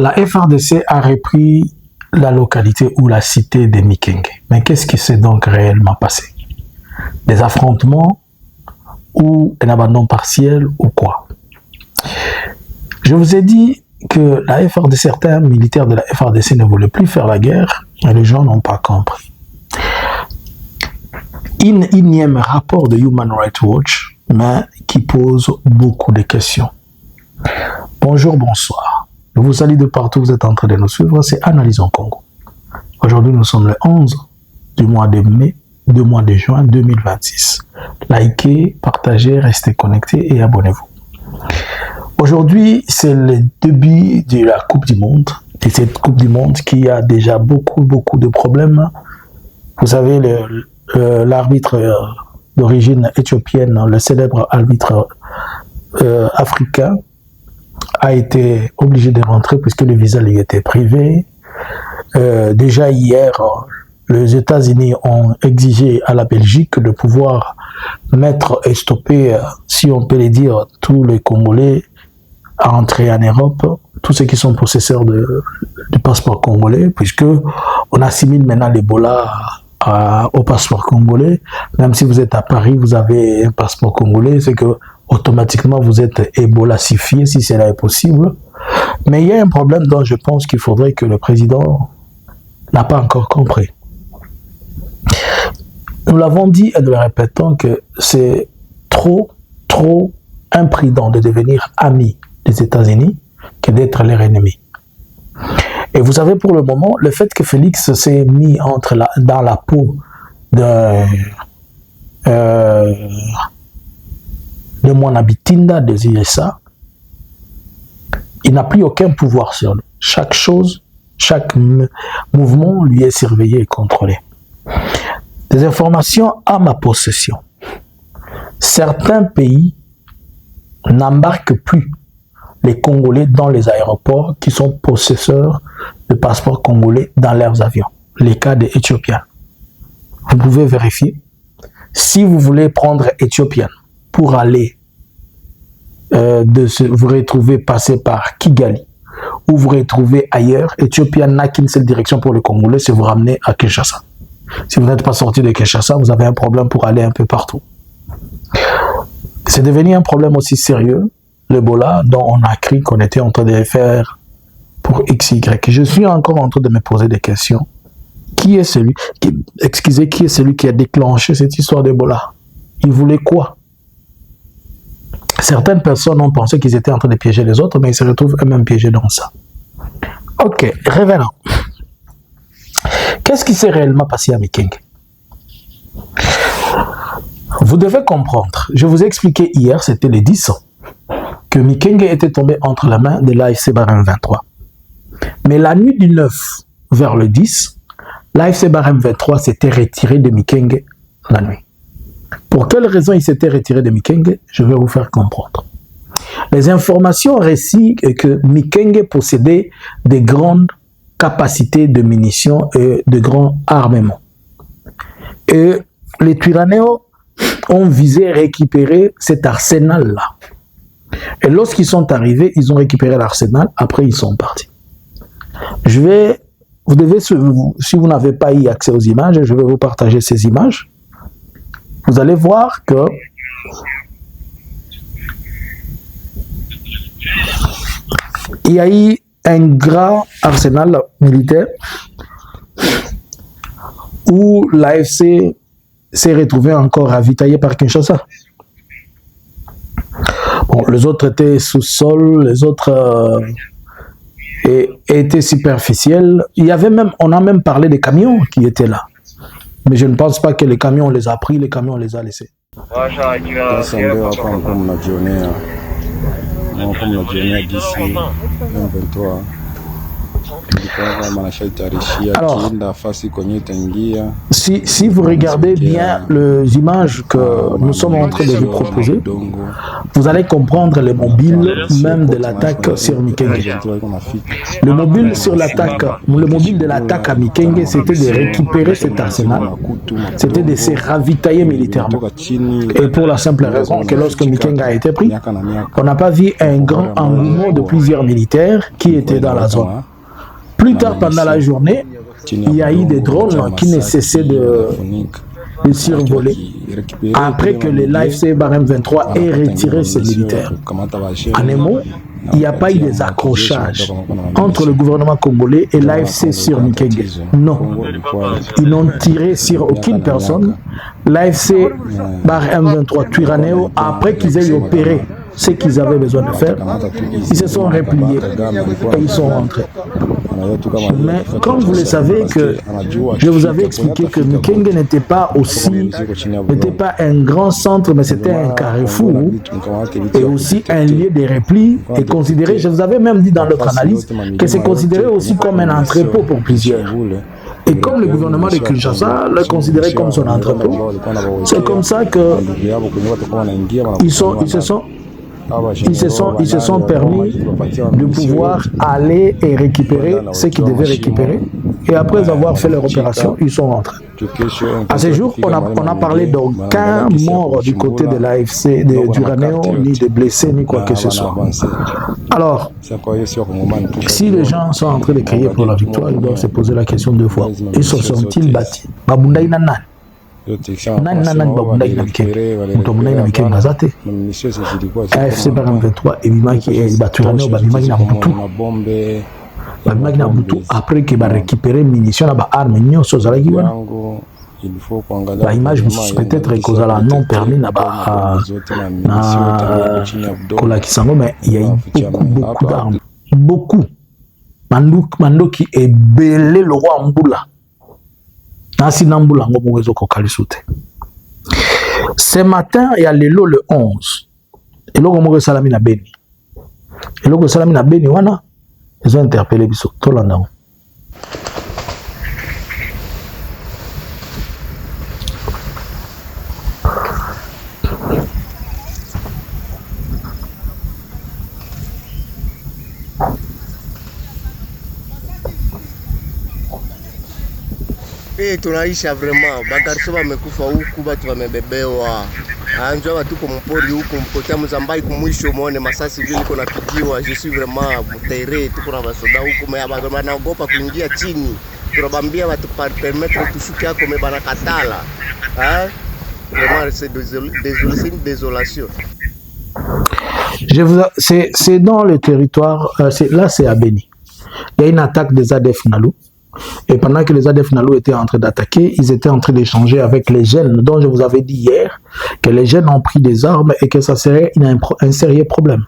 La FRDC a repris la localité ou la cité de Mikenge. Mais qu'est-ce qui s'est donc réellement passé? Des affrontements ou un abandon partiel ou quoi? Je vous ai dit que la FRDC, certains militaires de la FRDC ne voulaient plus faire la guerre et les gens n'ont pas compris. Une énième rapport de Human Rights Watch, mais qui pose beaucoup de questions. Bonjour, bonsoir. Je vous salue de partout, vous êtes en train de nous suivre, c'est Analysons Congo. Aujourd'hui, nous sommes le 11 du mois de mai, du mois de juin 2026. Likez, partagez, restez connectés et abonnez-vous. Aujourd'hui, c'est le début de la Coupe du Monde. Et cette Coupe du Monde qui a déjà beaucoup de problèmes. Vous savez, l'arbitre d'origine éthiopienne, le célèbre arbitre africain, a été obligé de rentrer puisque le visa lui était privé. Déjà hier, les États-Unis ont exigé à la Belgique de pouvoir mettre et stopper, si on peut le dire, tous les Congolais à entrer en Europe, tous ceux qui sont possesseurs du passeport congolais, puisque on assimile maintenant l'Ebola au passeport congolais. Même si vous êtes à Paris, vous avez un passeport congolais, c'est que automatiquement vous êtes ébolasifié si cela est possible. Mais il y a un problème dont je pense qu'il faudrait que le président n'a pas encore compris. Nous l'avons dit et nous le répétons que c'est trop imprudent de devenir ami des États-Unis que d'être leur ennemi. Et vous savez, pour le moment, le fait que Félix s'est mis dans la peau de mon habitinda des USA, il n'a plus aucun pouvoir sur lui. Chaque chose, chaque mouvement lui est surveillé et contrôlé. Des informations à ma possession. Certains pays n'embarquent plus les Congolais dans les aéroports qui sont possesseurs de passeports congolais dans leurs avions. Les cas des Éthiopiens. Vous pouvez vérifier. Si vous voulez prendre Éthiopienne pour aller vous retrouver passer par Kigali ou vous retrouver ailleurs, Éthiopien n'a qu'une seule direction pour le Congolais, c'est vous ramener à Kinshasa. Si vous n'êtes pas sorti de Kinshasa, vous avez un problème pour aller un peu partout. C'est devenu un problème aussi sérieux, l'Ebola, dont on a cru qu'on était en train de faire pour XY. Je suis encore en train de me poser des questions. Qui est celui qui a déclenché cette histoire d'Ebola? Il voulait quoi? Certaines personnes ont pensé qu'ils étaient en train de piéger les autres, mais ils se retrouvent eux-mêmes piégés dans ça. Ok, revenons. Qu'est-ce qui s'est réellement passé à Mikenge? Vous devez comprendre, je vous ai expliqué hier, c'était le 10 ans, que Mikenge était tombé entre la main de l'AFC Barème 23. Mais la nuit du 9 vers le 10, l'AFC Barème 23 s'était retiré de Mikenge la nuit. Pour quelle raison il s'était retiré de Mikenge? Je vais vous faire comprendre. Les informations récit que Mikenge possédait de grandes capacités de munitions et de grands armements. Et les Twiranéos ont visé récupérer cet arsenal-là. Et lorsqu'ils sont arrivés, ils ont récupéré l'arsenal, après ils sont partis. Vous devez, si vous n'avez pas eu accès aux images, je vais vous partager ces images. Vous allez voir que il y a eu un grand arsenal militaire où l'AFC s'est retrouvé encore ravitaillé par Kinshasa. Bon, les autres étaient sous-sol, les autres étaient superficiels. On a même parlé des camions qui étaient là. Mais je ne pense pas que les camions, on les a pris, les camions, on les a laissés. Alors, si vous regardez bien les images que nous sommes en train de vous proposer, vous allez comprendre les mobiles même de l'attaque sur Mikenge. Le mobile de l'attaque à Mikenge, c'était de récupérer cet arsenal, c'était de se ravitailler militairement. Et pour la simple raison que lorsque Mikenge a été pris, on n'a pas vu un grand engouement de plusieurs militaires qui étaient dans la zone. Plus tard, pendant la journée, il y a eu des drones qui ne cessaient de survoler après que le l'AFC Barème 23 ait retiré ses militaires. En un mot, il n'y a pas eu des accrochages entre le gouvernement congolais et l'AFC sur Mikenge. Non. Ils n'ont tiré sur aucune personne. L'AFC Barème 23 Twirwaneho, après qu'ils aient opéré ce qu'ils avaient besoin de faire, ils se sont repliés et ils sont rentrés. Mais comme vous le savez, que je vous avais expliqué que Mikenge n'était pas un grand centre, mais c'était un carrefour et aussi un lieu de repli et considéré, je vous avais même dit dans notre analyse, que c'est considéré aussi comme un entrepôt pour plusieurs. Et comme le gouvernement de Kinshasa l'a considéré comme son entrepôt, c'est comme ça que ils se sont permis de pouvoir aller et récupérer ce qu'ils devaient récupérer. Et après avoir fait leur opération, ils sont rentrés. À ce jour, on a parlé d'aucun mort du côté de l'AFC, du Twirwaneho, ni de blessés, ni quoi que ce soit. Alors, si les gens sont en train de crier pour la victoire, ils doivent se poser la question deux fois. Ils se sont-ils battus? Nani babundaki na Mikenge mutu amunaki na Mikenge aza te. AFC Barème 23 ebimaki Twirwaneho babimaki na butu après que barécupéré munitions na baarme nyonso ozalaki wana. Baimage mosusu peut-être ekozala non permis na kolakisa yango, mais il y a eu beaucoup d'armes, beaucoup mandoki ebele le roi Mbula. Ce matin, il y a l'élo le 11. Et là, on salami na Beni. Et là, on salami na Beni, ils ont interpellé Bisso. Tout le monde. Tunaisha vraiment bagarso bamekufa huku, batu wamebebewa, anjua watu kwa mpori huku mpotea Mzambai kumwisho muone masasi vile iko napigiwa. Je suis vraiment mtere, tuko na basoda huku mais banaogopa kuingia chini, tunabambia watu permettre tushuke yako mais banakatala. Vraiment c'est désolation. C'est dans le territoire, là c'est à Beni. Il y a une attaque des ADF Nalu. Et pendant que les ADF Nalu étaient en train d'attaquer, ils étaient en train d'échanger avec les jeunes, dont je vous avais dit hier que les jeunes ont pris des armes et que ça serait un sérieux problème.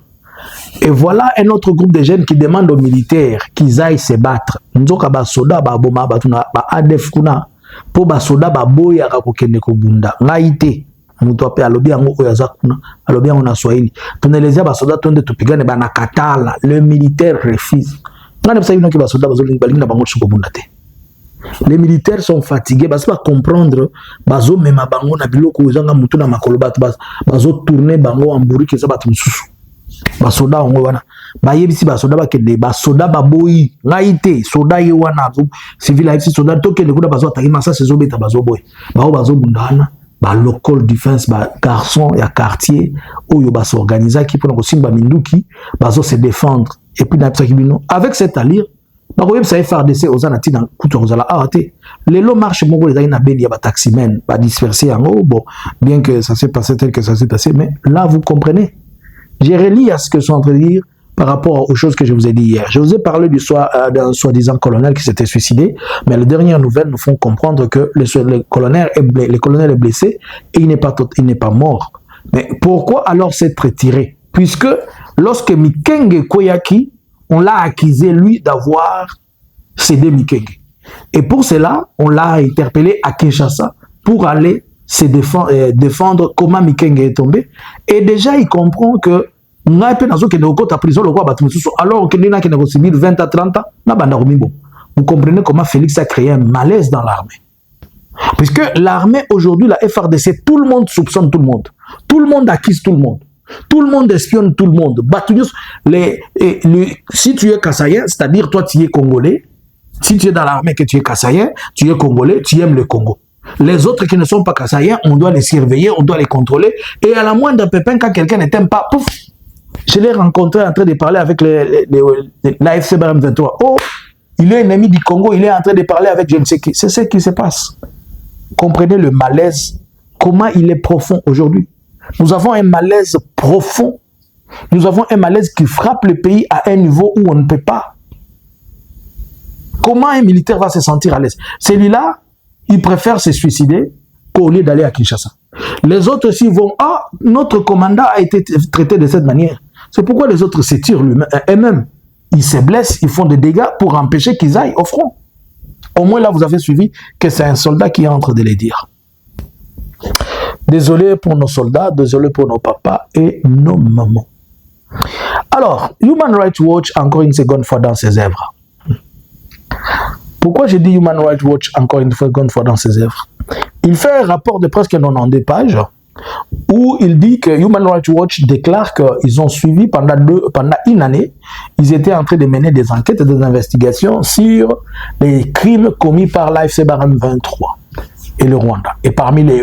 Et voilà un autre groupe de jeunes qui demandent aux militaires qu'ils aillent se battre. Nzoka ba soda ba boma batuna ba ADF kuna po ba soda ba boya ka kokende ko bunda. Ngaite mutu ape alobi yango oyo aza kuna, alobi yango na Swahili. Tunelezea ba soda tonde tupigane bana katala. Le militaire refuse. Les militaires sont fatigués parce qu'ils comprendre bazo mema bango na biloko uzanga mutu na makolo bazo tourner bango en bourri que ça bat mususu basoda ongo wana bayebisi basoda bakende basoda baboyi ngaite soda ye wana civil life soda tokende kuda bazo ataki masa sezo beta bazo boy bazo bundana ba local defense ba garçon ya quartier oyo baso organiser qui pour simba minduki bazo se défendre. Et puis, avec cette allure, ça FRDC aux anati dans Koutouzala arrêté. Les lots marchent, les aïna ben y a taximen, pas dispersé en haut, bon, bien que ça s'est passé tel que ça s'est passé, mais là, vous comprenez. J'ai relié à ce que je suis en train de dire par rapport aux choses que je vous ai dit hier. Je vous ai parlé d'un soi-disant colonel qui s'était suicidé, mais les dernières nouvelles nous font comprendre que le colonel est blessé et il n'est pas mort. Mais pourquoi alors s'être retiré? Puisque lorsque Mikenge Koyaki, on l'a accusé lui d'avoir cédé Mikenge. Et pour cela, on l'a interpellé à Kinshasa pour aller se défendre comment Mikenge est tombé. Et déjà, il comprend que ngai pe nazo kende okota prison lokwa batu mususu alors que nina kende subir 20 à 30 ans na banda komimbo. Vous comprenez comment Félix a créé un malaise dans l'armée. Puisque l'armée aujourd'hui, la FRDC, tout le monde soupçonne tout le monde. Tout le monde accuse tout le monde. Tout le monde espionne tout le monde. Si tu es Kassaïen, c'est-à-dire toi tu es Congolais, si tu es dans l'armée que tu es Kassaïen, tu es Congolais, tu aimes le Congo. Les autres qui ne sont pas Kassaïens, on doit les surveiller, on doit les contrôler. Et à la moindre pépin, quand quelqu'un ne t'aime pas, pouf, je l'ai rencontré en train de parler avec l'AFC Barham 23. Oh, il est ennemi du Congo, il est en train de parler avec je ne sais qui. C'est ce qui se passe. Comprenez le malaise, comment il est profond aujourd'hui. Nous avons un malaise profond. Nous avons un malaise qui frappe le pays à un niveau où on ne peut pas. Comment un militaire va se sentir à l'aise? Celui-là, il préfère se suicider qu'au lieu d'aller à Kinshasa. Les autres aussi vont, ah, notre commandant a été traité de cette manière. C'est pourquoi les autres se tirent eux-mêmes. Ils se blessent, ils font des dégâts pour empêcher qu'ils aillent au front. Au moins là, vous avez suivi que c'est un soldat qui est en train de les dire. Désolé pour nos soldats, désolé pour nos papas et nos mamans. Alors, Human Rights Watch, encore une seconde fois dans ses œuvres. Pourquoi j'ai dit Human Rights Watch encore une seconde fois dans ses œuvres? Il fait un rapport de presque 92 pages où il dit que Human Rights Watch déclare qu'ils ont suivi pendant une année, ils étaient en train de mener des enquêtes et des investigations sur les crimes commis par l'AFC Barham 23 et le Rwanda. Et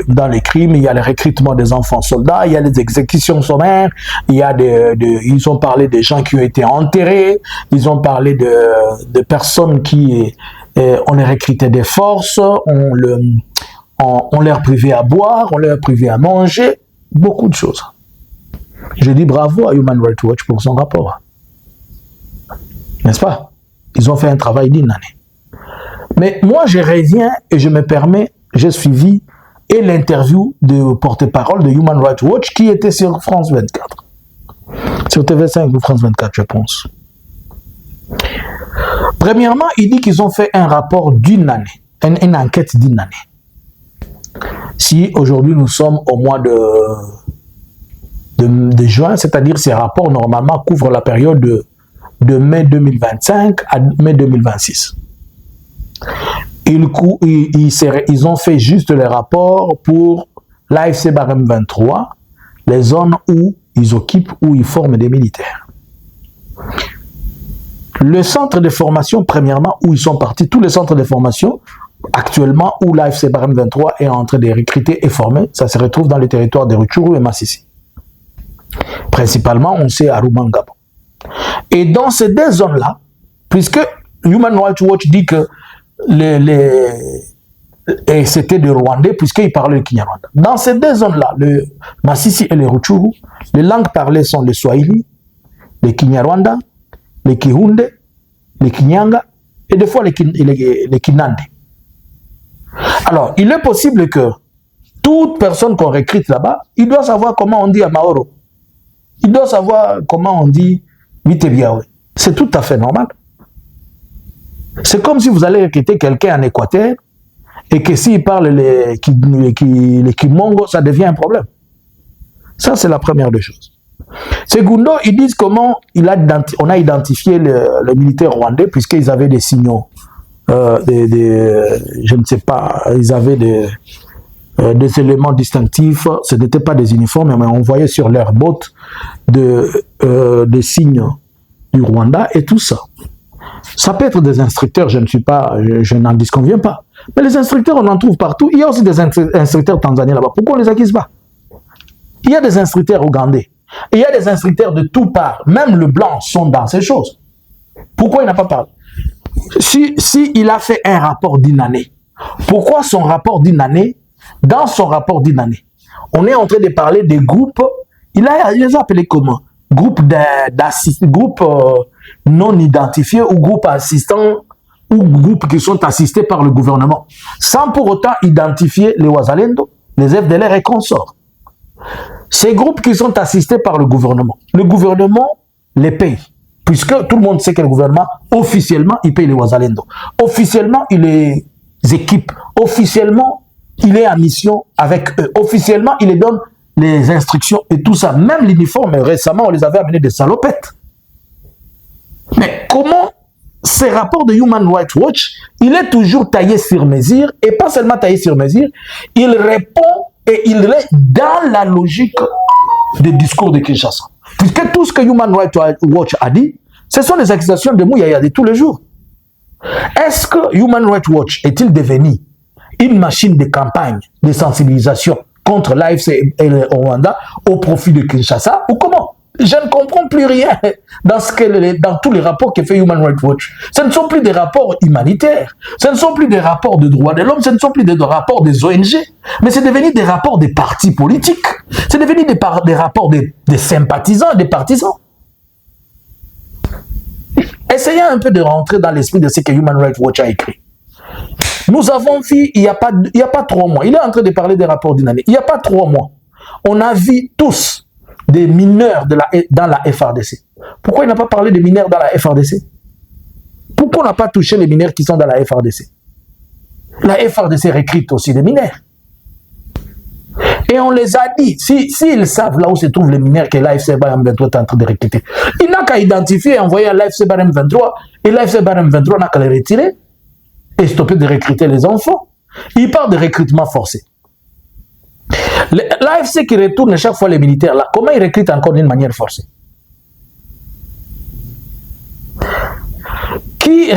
dans les crimes, il y a le recrutement des enfants soldats, il y a les exécutions sommaires, il y a ils ont parlé des gens qui ont été enterrés, ils ont parlé de personnes qui on les recrutait des forces, on leur privait à boire, on leur privait à manger, beaucoup de choses. Je dis bravo à Human Rights Watch pour son rapport. N'est-ce pas? Ils ont fait un travail d'une année. Mais moi, je reviens et je me permets, j'ai suivi l'interview de porte-parole de Human Rights Watch qui était sur France 24. Sur TV5 ou France 24, je pense. Premièrement, il dit qu'ils ont fait un rapport d'une année, une enquête d'une année. Si aujourd'hui nous sommes au mois de juin, c'est-à-dire ces rapports normalement couvrent la période de mai 2025 à mai 2026. Ils ont fait juste les rapports pour l'AFC Barham 23, les zones où ils occupent, où ils forment des militaires. Le centre de formation, premièrement, où ils sont partis, tous les centres de formation, actuellement, où l'AFC Barham 23 est en train de recruter et former, ça se retrouve dans le territoire de Rutshuru et Masisi. Principalement, on sait à Rumangabo. Et dans ces deux zones-là, puisque Human Rights Watch dit que c'était des Rwandais, puisqu'ils parlaient le Kinyarwanda. Dans ces deux zones-là, le Masisi et le Rutshuru, les langues parlées sont le Swahili, le Kinyarwanda, le Kihunde, le Kinyanga, et des fois les Kinande. Alors, il est possible que toute personne qu'on recrute là-bas, il doit savoir comment on dit Amaoro. Il doit savoir comment on dit Vitebiawe. C'est tout à fait normal. C'est comme si vous allez recruter quelqu'un en Équateur et que s'il parle les Kimongo, ça devient un problème. Ça, c'est la première des choses. Segundo, ils disent comment on a identifié le militaire rwandais puisqu'ils avaient des signaux. Je ne sais pas, ils avaient des éléments distinctifs, ce n'étaient pas des uniformes, mais on voyait sur leurs bottes des signes du Rwanda et tout ça. Ça peut être des instructeurs, je n'en disconviens pas. Mais les instructeurs, on en trouve partout. Il y a aussi des instructeurs tanzaniens là-bas. Pourquoi on ne les accuse pas? Il y a des instructeurs ougandais. Et il y a des instructeurs de tout part. Même le blanc sont dans ces choses. Pourquoi il n'a pas parlé? Si il a fait un rapport d'une année, pourquoi son rapport d'une année, dans son rapport d'une année, on est en train de parler des groupes, il les a appelés comment? Groupes non identifiés ou groupes assistants ou groupes qui sont assistés par le gouvernement, sans pour autant identifier les Wazalendo, les FDLR et consorts. Ces groupes qui sont assistés par le gouvernement les paye. Puisque tout le monde sait que le gouvernement, officiellement, il paye les Wazalendo. Officiellement, il les équipe. Officiellement, il est en mission avec eux. Officiellement, il les donne les instructions et tout ça, même l'uniforme, récemment, on les avait amenés des salopettes. Mais comment ces rapports de Human Rights Watch, il est toujours taillé sur mesure, et pas seulement taillé sur mesure, il répond et il est dans la logique des discours de Kinshasa. Puisque tout ce que Human Rights Watch a dit, ce sont les accusations de Mouyaya de tous les jours. Est-ce que Human Rights Watch est-il devenu une machine de campagne, de sensibilisation contre l'AFC et le Rwanda au profit de Kinshasa ou comment? Je ne comprends plus rien dans tous les rapports que fait Human Rights Watch. Ce ne sont plus des rapports humanitaires, ce ne sont plus des rapports de droits de l'homme, ce ne sont plus des rapports des ONG, mais c'est devenu des rapports des partis politiques, c'est devenu des rapports des sympathisants, des partisans. Essayons un peu de rentrer dans l'esprit de ce que Human Rights Watch a écrit. Nous avons vu, il n'y a pas 3 mois, il est en train de parler des rapports d'une année, il n'y a pas 3 mois, on a vu tous des mineurs dans la FRDC. Pourquoi il n'a pas parlé des mineurs dans la FRDC? Pourquoi on n'a pas touché les mineurs qui sont dans la FRDC? La FRDC recrute aussi des mineurs. Et on les a dit, s'ils savent là où se trouvent les mineurs que l'AFC Barem 23 est en train de recruter, il n'a qu'à identifier et envoyer à l'AFC Barem 23, et l'AFC Barem 23 n'a qu'à les retirer et stopper de recruter les enfants. Il parle de recrutement forcé. L'AFC qui retourne chaque fois les militaires là, comment ils recrutent encore d'une manière forcée? Qui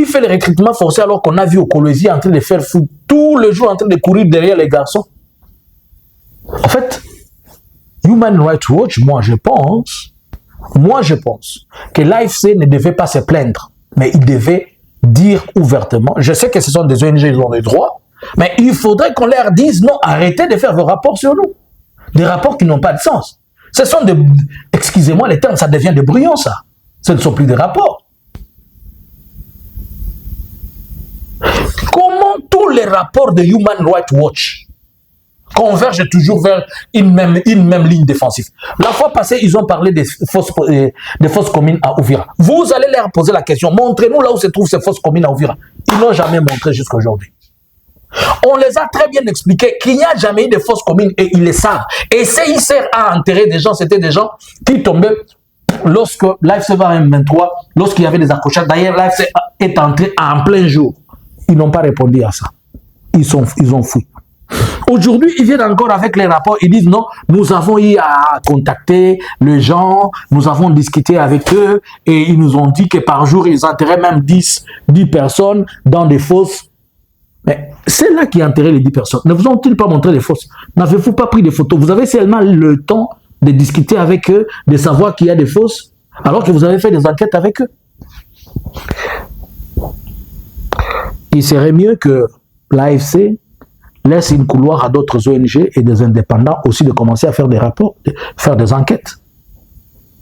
fait le recrutement forcé alors qu'on a vu au Colosie en train de faire fou tout le jour en train de courir derrière les garçons? En fait, Human Rights Watch, moi je pense que l'AFC ne devait pas se plaindre, mais il devait dire ouvertement, je sais que ce sont des ONG, ils ont des droits, mais il faudrait qu'on leur dise non, arrêtez de faire vos rapports sur nous. Des rapports qui n'ont pas de sens. Ce sont des, excusez-moi les termes, ça devient des brouillons ça. Ce ne sont plus des rapports. Comment tous les rapports de Human Rights Watch convergent toujours vers une même ligne défensive? La fois passée, ils ont parlé des fosses communes à Uvira. Vous allez leur poser la question, montrez-nous là où se trouvent ces fosses communes à Uvira. Ils n'ont jamais montré jusqu'à aujourd'hui. On les a très bien expliqué qu'il n'y a jamais eu de fosses communes et ils le savent. Et CICR a enterré des gens, c'était des gens qui tombaient lorsque l'AFC Barem 23, lorsqu'il y avait des accrochages. D'ailleurs, l'AFC est entré en plein jour. Ils n'ont pas répondu à ça. Ils ont fui. Aujourd'hui, ils viennent encore avec les rapports. Ils disent non, nous avons eu à contacter les gens, nous avons discuté avec eux et ils nous ont dit que par jour, ils enterraient même 10 personnes dans des fosses. Mais c'est là qui a enterré les 10 personnes. Ne vous ont-ils pas montré les fosses? N'avez-vous pas pris des photos? Vous avez seulement le temps de discuter avec eux, de savoir qu'il y a des fosses, alors que vous avez fait des enquêtes avec eux. Il serait mieux que l'AFC laisse une couloir à d'autres ONG et des indépendants aussi de commencer à faire des rapports, faire des enquêtes.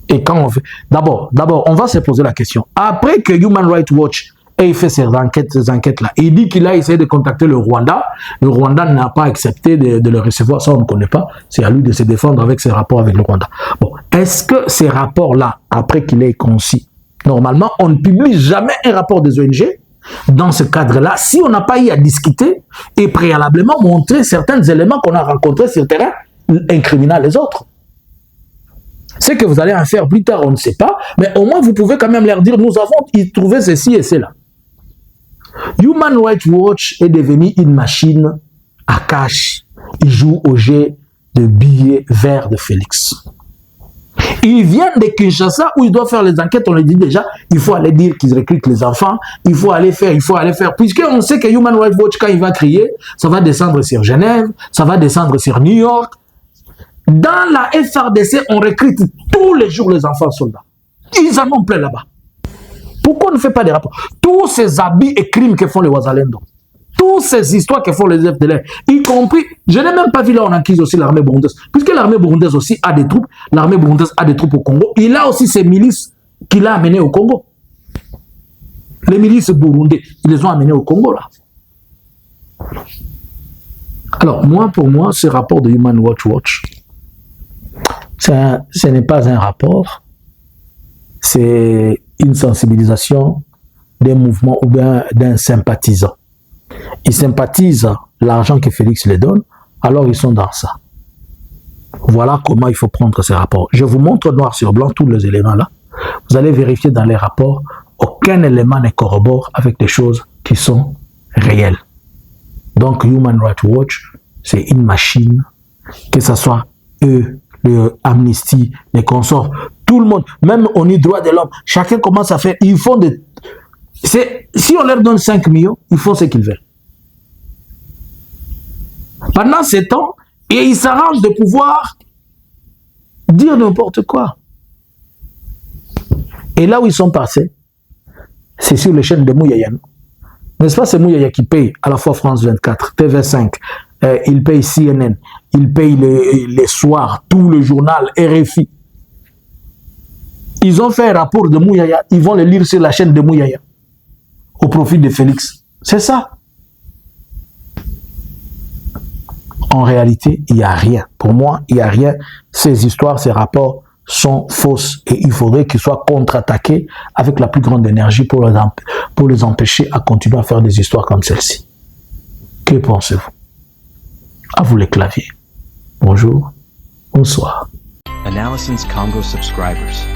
Et quand on fait... D'abord, on va se poser la question. Après que Human Rights Watch ait fait ces enquêtes-là, il dit qu'il a essayé de contacter le Rwanda n'a pas accepté de le recevoir, ça on ne connaît pas, c'est à lui de se défendre avec ses rapports avec le Rwanda. Bon, est-ce que ces rapports-là, après qu'il ait concis, normalement, on ne publie jamais un rapport des ONG dans ce cadre-là, si on n'a pas eu à discuter et préalablement montrer certains éléments qu'on a rencontrés sur le terrain, incriminant les autres. Ce que vous allez en faire plus tard, on ne sait pas, mais au moins vous pouvez quand même leur dire, nous avons trouvé ceci et cela. Human Rights Watch est devenu une machine à cash. Il joue au jeu de billets verts de Félix. Ils viennent de Kinshasa où ils doivent faire les enquêtes, on les dit déjà, il faut aller dire qu'ils recrutent les enfants, il faut aller faire, puisqu'on sait que Human Rights Watch, quand il va crier, ça va descendre sur Genève, ça va descendre sur New York. Dans la FRDC, on recrute tous les jours les enfants soldats. Ils en ont plein là-bas. Pourquoi on ne fait pas des rapports? Tous ces habits et crimes que font les Wazalendo, toutes ces histoires que font les FDLR, y compris, je n'ai même pas vu là, on accuse aussi l'armée burundaise, puisque l'armée burundaise aussi a des troupes, l'armée burundaise a des troupes au Congo, il a aussi ces milices qu'il a amenées au Congo. Les milices burundais, ils les ont amenées au Congo là. Alors, pour moi, ce rapport de Human Rights Watch, ce n'est pas un rapport, c'est une sensibilisation d'un mouvement ou bien d'un sympathisant. Ils sympathisent l'argent que Félix les donne, alors ils sont dans ça. Voilà comment il faut prendre ces rapports. Je vous montre noir sur blanc tous les éléments là. Vous allez vérifier dans les rapports, aucun élément ne corrobore avec des choses qui sont réelles. Donc Human Rights Watch, c'est une machine, que ce soit eux, le Amnesty, les consorts, tout le monde, même au niveau des droits de l'homme, chacun commence à faire, ils font des... Si on leur donne 5 millions, ils font ce qu'ils veulent. Pendant ce temps, et ils s'arrangent de pouvoir dire n'importe quoi. Et là où ils sont passés, c'est sur les chaînes de Mouyaya. N'est-ce pas, c'est Mouyaya qui paye à la fois France 24, TV5, il paye CNN, il paye les soirs, tout le journal, RFI. Ils ont fait un rapport de Mouyaya, ils vont le lire sur la chaîne de Mouyaya, au profit de Félix. C'est ça. En réalité, il n'y a rien. Pour moi, il n'y a rien. Ces histoires, ces rapports sont fausses et il faudrait qu'ils soient contre-attaqués avec la plus grande énergie pour les empêcher à continuer à faire des histoires comme celle-ci. Que pensez-vous? À vous les claviers. Bonjour, bonsoir. Analysins Congo subscribers.